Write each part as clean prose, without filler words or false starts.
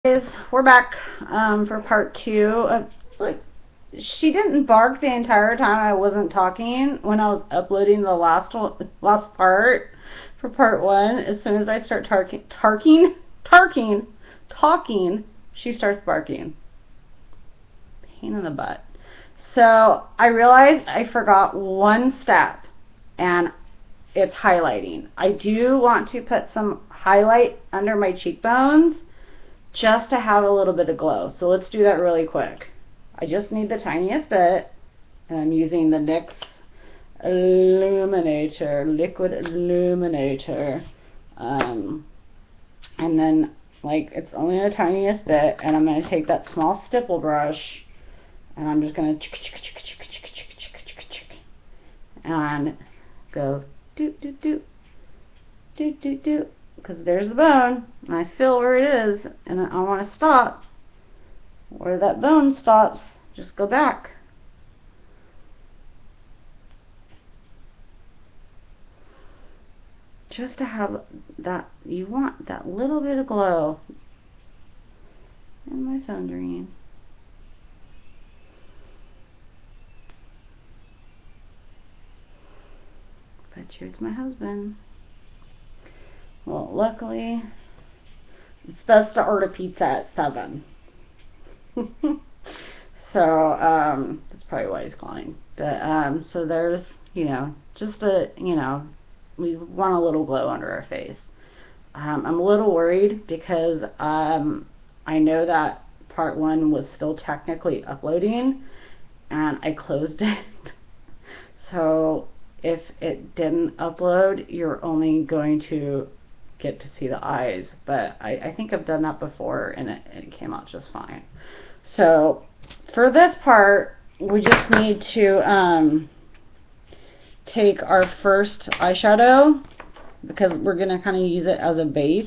Guys, we're back for part two of, like, she didn't bark the entire time I wasn't talking when I was uploading the last part for part one. As soon as I start talking, she starts barking. Pain in the butt. So I realized I forgot one step, and it's highlighting. I do want to put some highlight under my cheekbones just to have a little bit of glow. So let's do that really quick. I just need the tiniest bit, and I'm using the NYX Illuminator, Liquid Illuminator. And then, like, it's only the tiniest bit, and I'm going to take that small stipple brush, and I'm just going to and go do do do do do do, because there's the bone, and I feel where it is, and I want to stop where that bone stops. Just go back. Just to have that, you want that little bit of glow. And my phone's ringing. Bet you it's my husband. Well, luckily, it's best to order pizza at 7. So, that's probably why he's calling. But, so there's, just we want a little glow under our face. I'm a little worried because, I know that part one was still technically uploading, and I closed it. So, if it didn't upload, you're only going to get to see the eyes, but I think I've done that before, and it came out just fine. So for this part, we just need to take our first eyeshadow, because we're going to kind of use it as a base.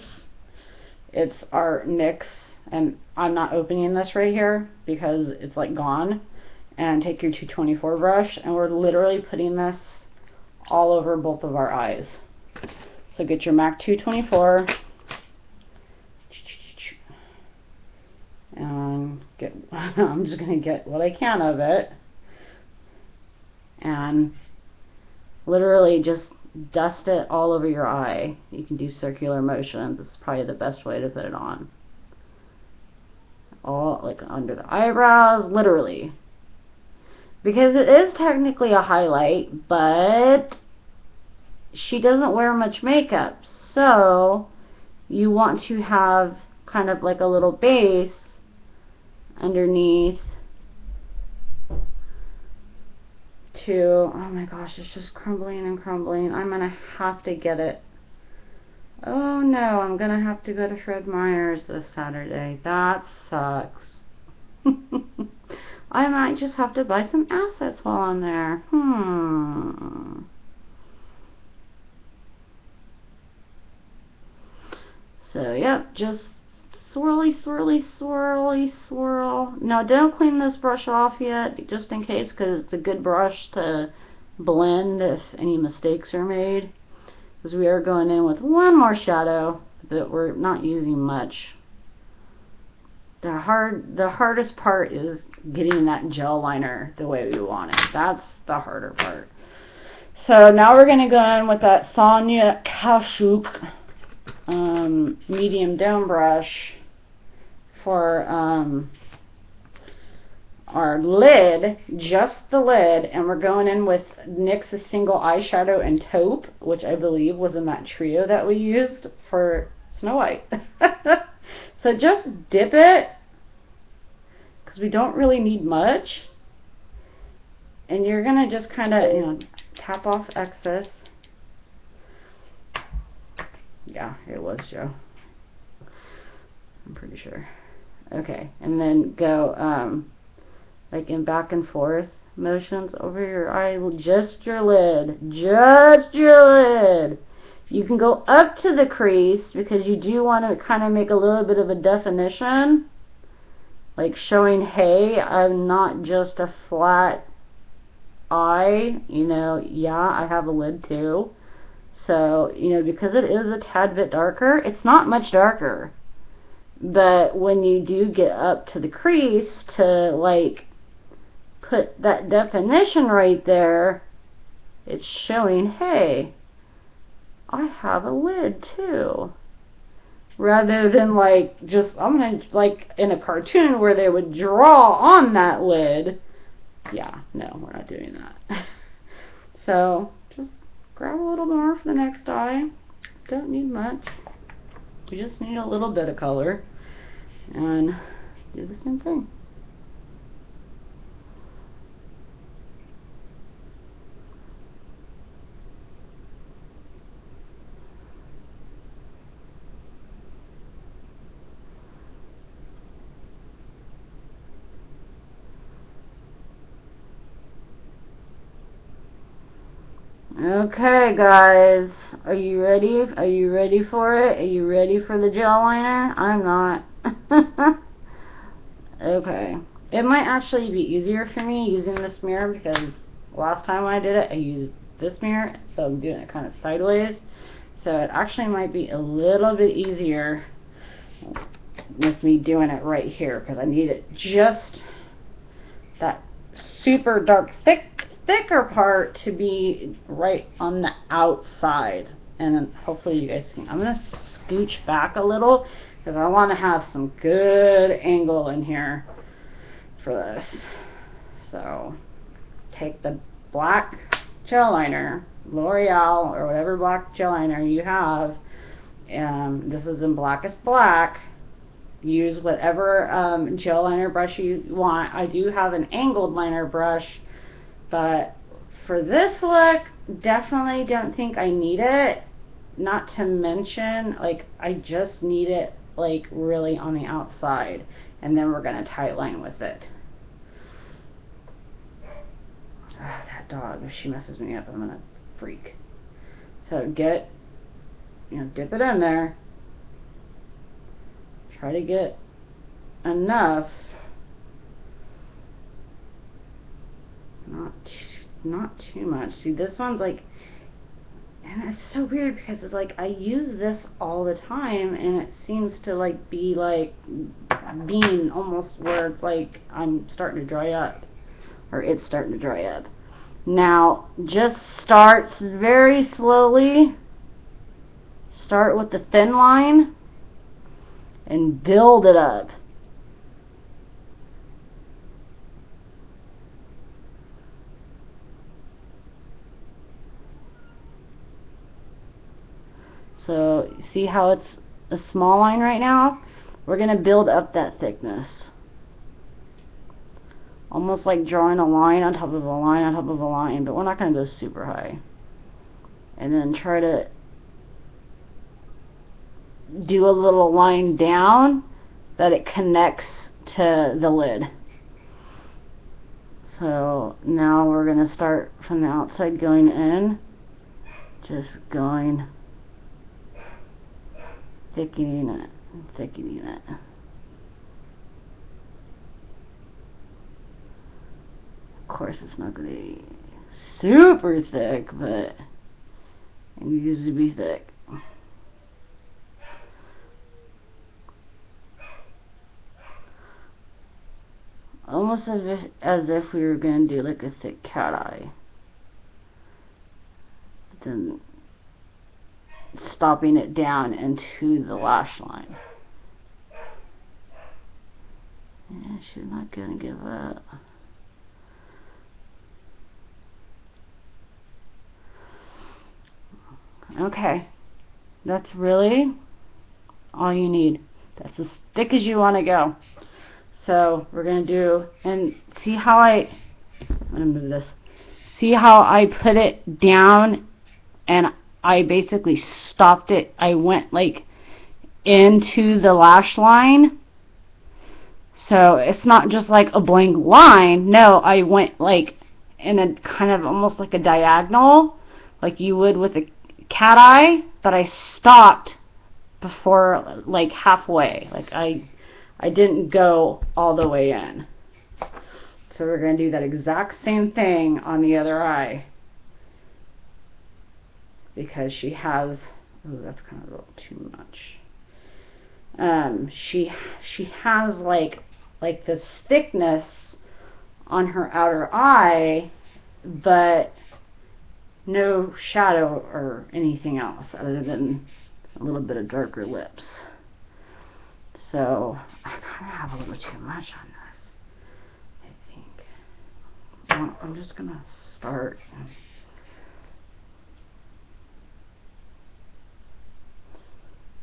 It's our NYX, and I'm not opening this right here because it's like gone. And take your 224 brush, and we're literally putting this all over both of our eyes. So get your MAC 224 and get, I'm just going to get what I can of it, and literally just dust it all over your eye. You can do circular motions. This is probably the best way to put it on. All like under the eyebrows, literally. Because it is technically a highlight, but she doesn't wear much makeup, so you want to have kind of like a little base underneath to, oh my gosh, it's just crumbling and crumbling. I'm gonna have to get it. Oh no, I'm gonna have to go to Fred Meyer's this Saturday. That sucks. I might just have to buy some assets while I'm there. So, yep, just swirly, swirly, swirly, swirl. Now, don't clean this brush off yet, just in case, because it's a good brush to blend if any mistakes are made. Because we are going in with one more shadow, but we're not using much. The hardest part is getting that gel liner the way we want it. That's the harder part. So now we're going to go in with that Sonia Kashuk medium down brush for our lid, just the lid, and we're going in with NYX's single eyeshadow and taupe, which I believe was in that trio that we used for Snow White. So just dip it, because we don't really need much, and you're gonna just kind of, tap off excess. Yeah, it was Joe. I'm pretty sure. Okay, and then go like in back and forth motions over your eye, just your lid, just your lid. You can go up to the crease because you do want to kind of make a little bit of a definition, like showing, hey, I'm not just a flat eye, yeah, I have a lid too. So, because it is a tad bit darker, it's not much darker. But when you do get up to the crease to like put that definition right there, it's showing, hey, I have a lid too. Rather than like just, I'm gonna, like in a cartoon where they would draw on that lid. Yeah, no, we're not doing that. So just grab a little more for the next eye. Don't need much. We just need a little bit of color. And do the same thing. Okay, guys, are you ready? Are you ready for it? Are you ready for the gel liner? I'm not. Okay. It might actually be easier for me using this mirror because last time I did it, I used this mirror, so I'm doing it kind of sideways. So it actually might be a little bit easier with me doing it right here because I need it just that super dark thicker part to be right on the outside. And then hopefully you guys can, I'm going to scooch back a little because I want to have some good angle in here for this. So take the black gel liner, L'Oreal or whatever black gel liner you have, this is in Blackest Black. Use whatever gel liner brush you want. I do have an angled liner brush, but for this look, definitely don't think I need it. Not to mention, like, I just need it like really on the outside, and then we're gonna tight line with it. That dog, if she messes me up, I'm gonna freak. So dip it in there. Try to get enough, not too much. See, this one's like, and it's so weird because it's like I use this all the time, and it seems to like be like being almost where it's like I'm starting to dry up, or it's starting to dry up. Now, just starts very slowly. Start with the thin line and build it up. So, see how it's a small line right now? We're going to build up that thickness. Almost like drawing a line on top of a line on top of a line, but we're not going to go super high. And then try to do a little line down that it connects to the lid. So now we're going to start from the outside going in, just going, thickening it, thickening it. Of course it's not going to be super thick, but it needs to be thick. Almost as if we were going to do like a thick cat eye. But then stopping it down into the lash line. Yeah, she's not going to give up. Okay. That's really all you need. That's as thick as you want to go. So we're going to do, and see how I'm going to move this. See how I put it down and I basically stopped it. I went like into the lash line. So it's not just like a blank line. No, I went like in a kind of almost like a diagonal, like you would with a cat eye, but I stopped before like halfway. Like I didn't go all the way in. So we're going to do that exact same thing on the other eye. Because she has, oh, that's kind of a little too much. She has like this thickness on her outer eye, but no shadow or anything else other than a little bit of darker lips. So I kind of have a little too much on this, I think. Well, I'm just gonna start.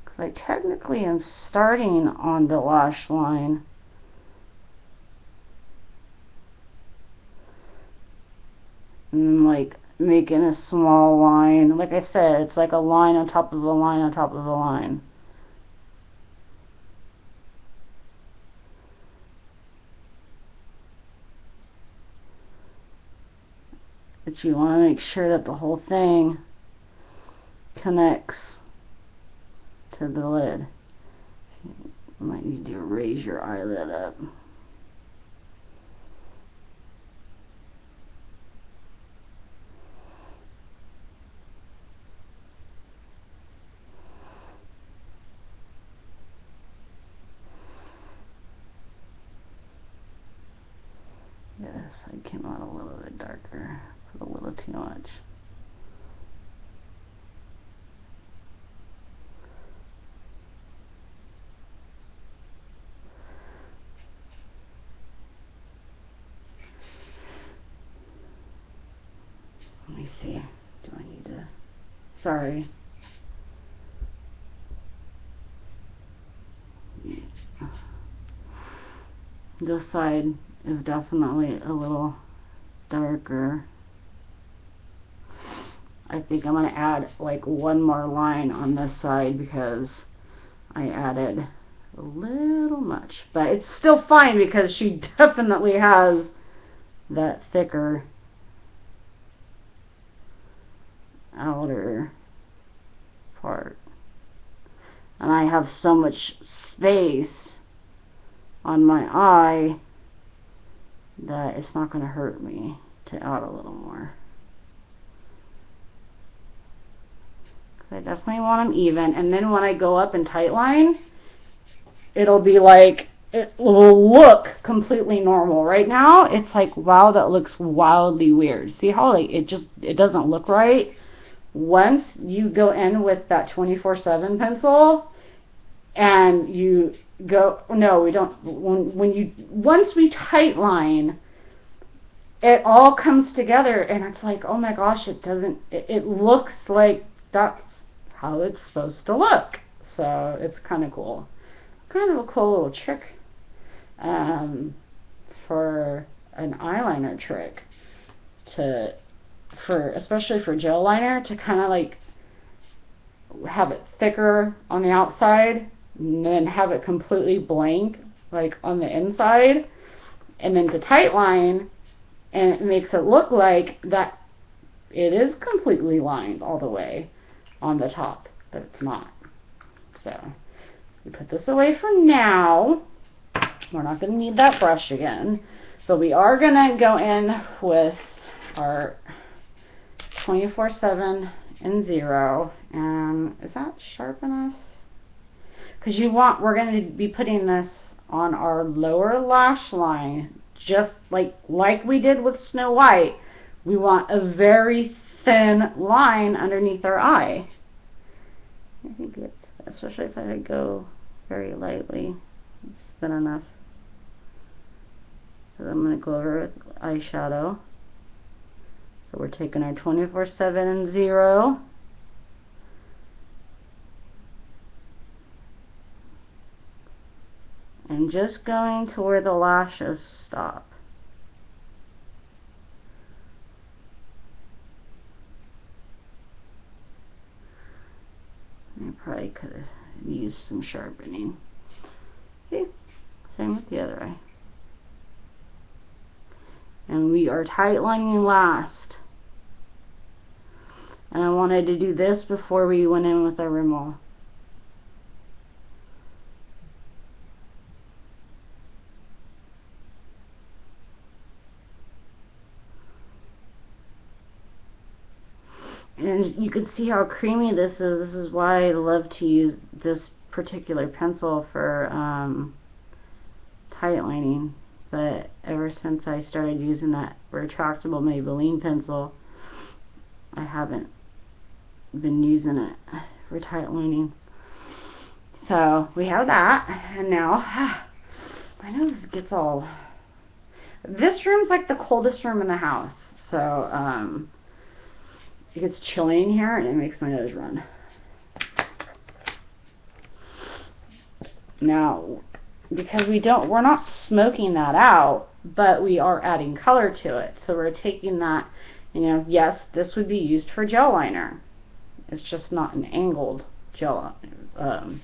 Because I technically am starting on the lash line. And like making a small line. Like I said, it's like a line on top of a line on top of a line. But you want to make sure that the whole thing connects to the lid. You might need to raise your eyelid up. Yes, I came out a little bit darker. Put a little too much. Let me see. Do I need to... Sorry. This side is definitely a little darker. I think I'm going to add like one more line on this side because I added a little much. But it's still fine because she definitely has that thicker outer part. And I have so much space on my eye that it's not going to hurt me to add a little more. I definitely want them even, and then when I go up and tight line, it'll be like, it will look completely normal. Right now, it's like, wow, that looks wildly weird. See how like it doesn't look right? Once you go in with that 24/7 pencil, and you go, no, we don't, once we tight line, it all comes together, and it's like, oh my gosh, it looks like that's how it's supposed to look. So it's kind of cool. Kind of a cool little trick for an eyeliner trick especially for gel liner, to kind of like have it thicker on the outside and then have it completely blank like on the inside, and then to tight line, and it makes it look like that it is completely lined all the way on the top, but it's not. So we put this away for now. We're not going to need that brush again, but we are going to go in with our 24/7 and 0. And is that sharp enough? Because we're going to be putting this on our lower lash line, just like we did with Snow White. We want a very thin line underneath our eye. I think it's, especially if I go very lightly, it's thin enough. So I'm going to go over with eyeshadow. So we're taking our 24/7 and 0. And just going to where the lashes stop. I probably could have used some sharpening. See? Same with the other eye. And we are tight lining last. And I wanted to do this before we went in with our Rimmel. And you can see how creamy this is. This is why I love to use this particular pencil for tightlining, but ever since I started using that retractable Maybelline pencil, I haven't been using it for tightlining. So we have that, and now my nose gets all. This room's like the coldest room in the house, so it gets chilly in here, and it makes my nose run. Now, because we're not smoking that out, but we are adding color to it. So we're taking that, you know, yes, this would be used for gel liner. It's just not an angled gel liner.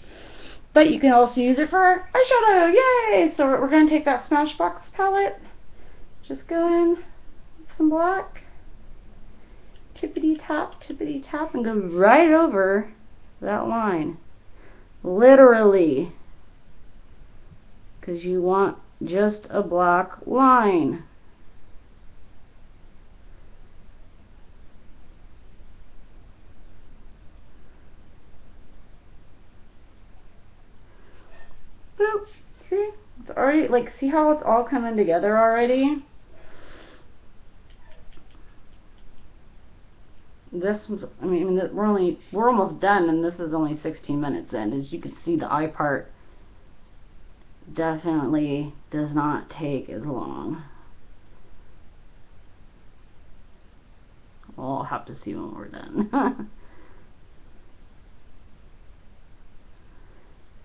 But you can also use it for eyeshadow. Yay! So we're going to take that Smashbox palette, just go in with some black, tippity tap, and go right over that line. Literally. Because you want just a black line. Boop. See? It's already, like, see how it's all coming together already? This was, I mean, we're almost done, and this is only 16 minutes in. As you can see, the eye part definitely does not take as long. We'll have to see when we're done.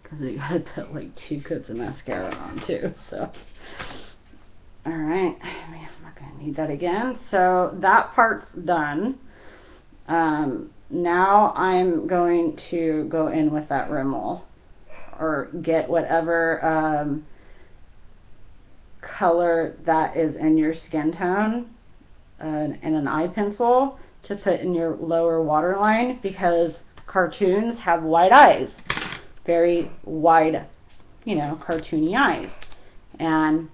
Because we gotta put like 2 coats of mascara on too, so. Alright, I'm not gonna need that again. So that part's done. Now I'm going to go in with that Rimmel, or get whatever color that is in your skin tone and an eye pencil to put in your lower waterline, because cartoons have wide eyes, very wide, you know, cartoony eyes, and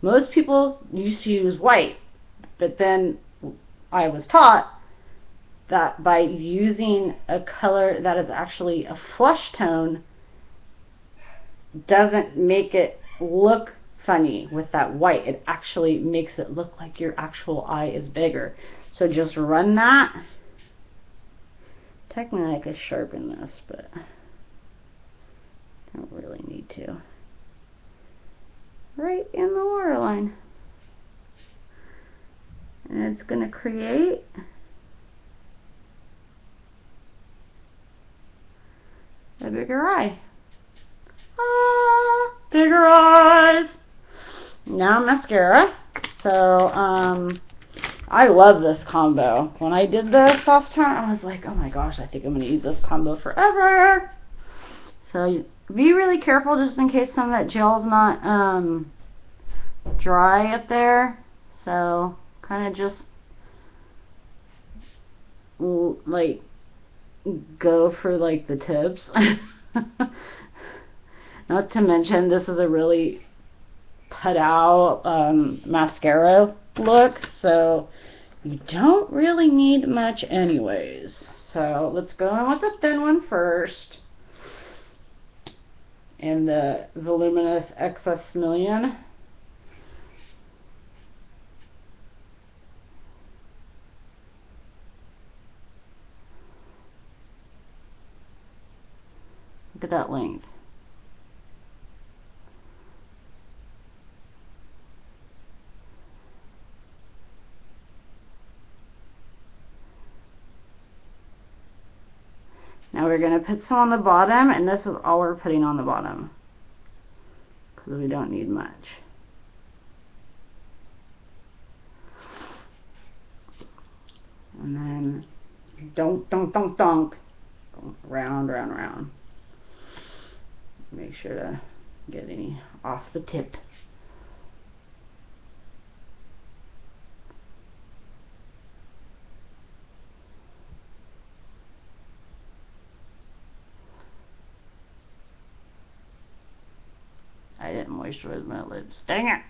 most people used to use white, but then I was taught that by using a color that is actually a flush tone doesn't make it look funny with that white. It actually makes it look like your actual eye is bigger. So just run that. Technically I could sharpen this, but I don't really need to. Right in the waterline. And it's going to create a bigger eye. Ah, bigger eyes. Now mascara. So I love this combo. When I did this last time, I was like, oh my gosh, I think I'm going to use this combo forever. So be really careful just in case some of that gel's not dry up there. So kind of just like go for like the tips. Not to mention, this is a really put out mascara look, so you don't really need much anyways. So let's go in with the thin one first, and the Voluminous Excess Million. Look at that length. Now we're going to put some on the bottom, and this is all we're putting on the bottom, because we don't need much. And then donk, donk, donk, donk. Round, round, round. Make sure to get any off the tip. I didn't moisturize my lids. Dang it!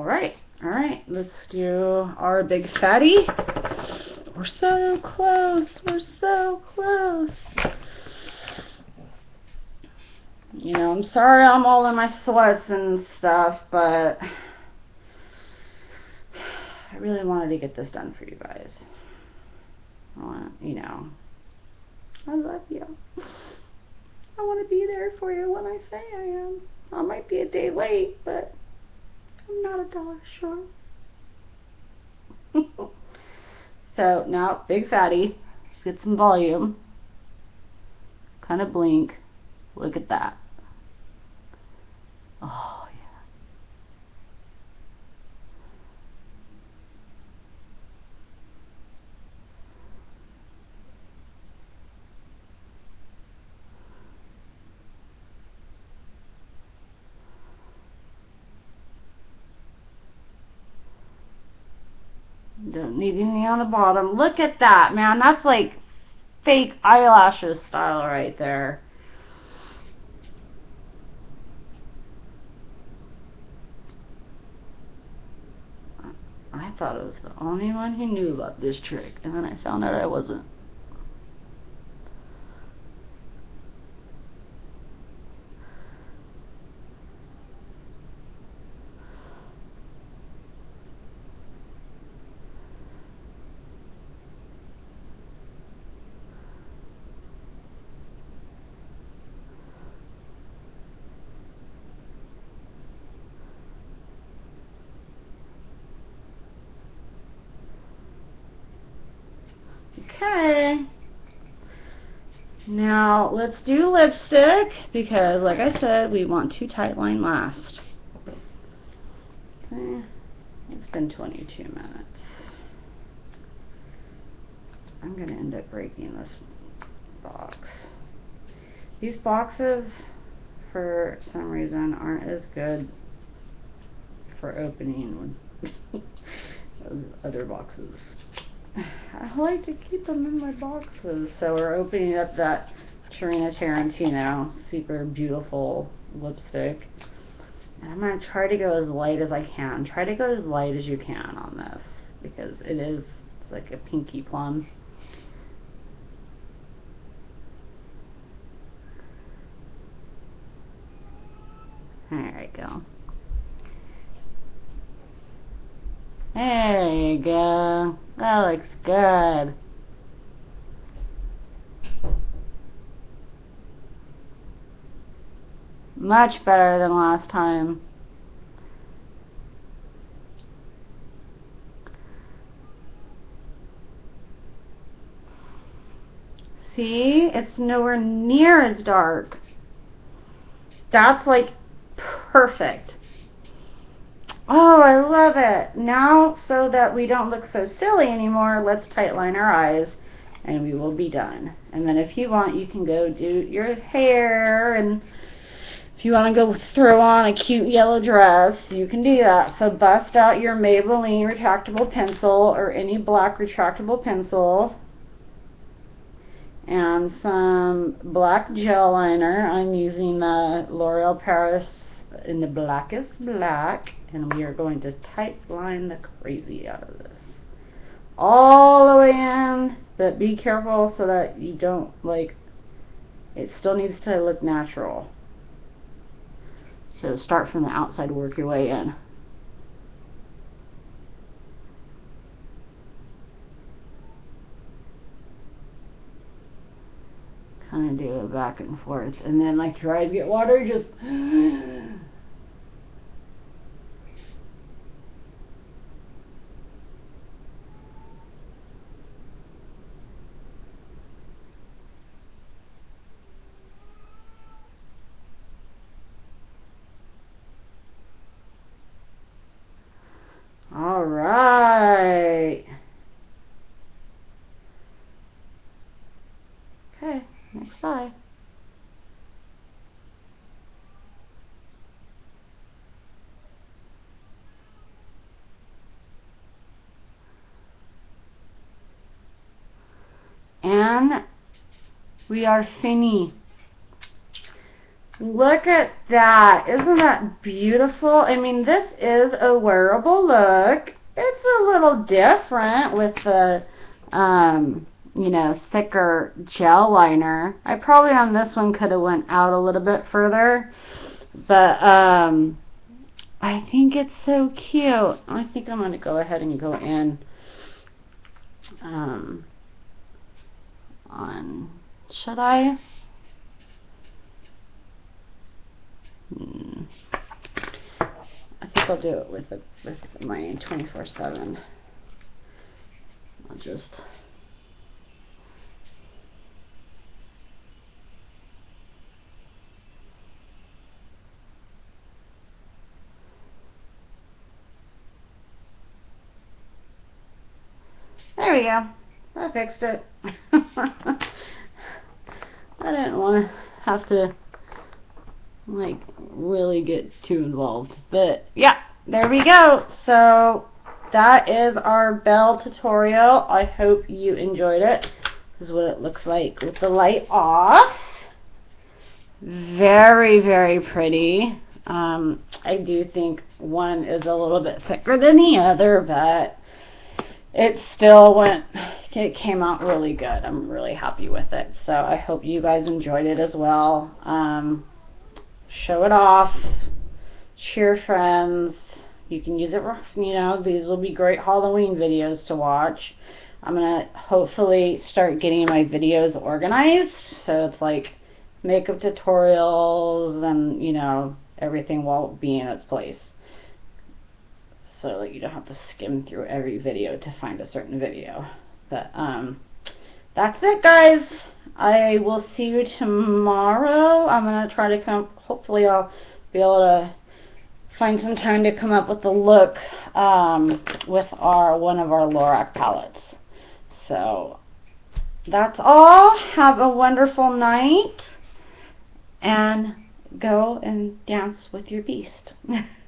Alright, let's do our big fatty. We're so close, we're so close. You know, I'm sorry I'm all in my sweats and stuff, but I really wanted to get this done for you guys. You know, I love you. I want to be there for you when I say I am. I might be a day late, but I'm not a dollar short. So now, big fatty. Let's get some volume. Kind of blink. Look at that. Oh, yeah. Don't need any on the bottom. Look at that, man. That's like fake eyelashes style right there. I thought I was the only one who knew about this trick, and then I found out I wasn't. Okay. Now let's do lipstick because, like I said, we want to tight line last. Okay. It's been 22 minutes. I'm going to end up breaking this box. These boxes, for some reason, aren't as good for opening as other boxes. I like to keep them in my boxes. So we're opening up that Tarina Tarantino super beautiful lipstick. And I'm going to try to go as light as I can. Try to go as light as you can on this because it's like a pinky plum. There we go. There you go. That looks good. Much better than last time. See? It's nowhere near as dark. That's like perfect. Oh, I love it. Now, so that we don't look so silly anymore, let's tight line our eyes and we will be done. And then if you want, you can go do your hair, and if you want to go throw on a cute yellow dress, you can do that. So bust out your Maybelline retractable pencil or any black retractable pencil and some black gel liner. I'm using the L'Oreal Paris in the blackest black, and we are going to tight line the crazy out of this all the way in, but be careful so that you don't, like, it still needs to look natural. So start from the outside, work your way in. Kind of do it back and forth, and then like your eyes get watery, just all right. Okay, next eye. And we are finished. Look at that. Isn't that beautiful? I mean, this is a wearable look. It's a little different with the, you know, thicker gel liner. I probably on this one could have went out a little bit further. But, I think it's so cute. I think I'm going to go ahead and go in, on, should I? I think I'll do it with my 24/7. I'll just there we go. I fixed it. I didn't want to have to like really get too involved, but yeah, there we go. So that is our Belle tutorial. I hope you enjoyed it. This is what it looks like with the light off. Very, very pretty. I do think one is a little bit thicker than the other, but it still it came out really good. I'm really happy with it. So I hope you guys enjoyed it as well. Show it off, cheer friends. You can use it, you know, these will be great Halloween videos to watch. I'm gonna hopefully start getting my videos organized, so it's like makeup tutorials and, you know, everything will be in its place, so that you don't have to skim through every video to find a certain video. But that's it, guys. I will see you tomorrow. I'm gonna try to come, hopefully I'll be able to find some time to come up with a look with one of our Lorac palettes. So that's all. Have a wonderful night and go and dance with your beast.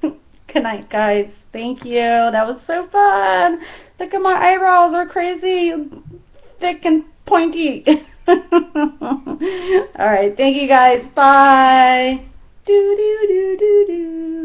Good night, guys. Thank you. That was so fun. Look at my eyebrows. They're crazy thick and pointy. Alright, thank you guys. Bye. Do do do do do.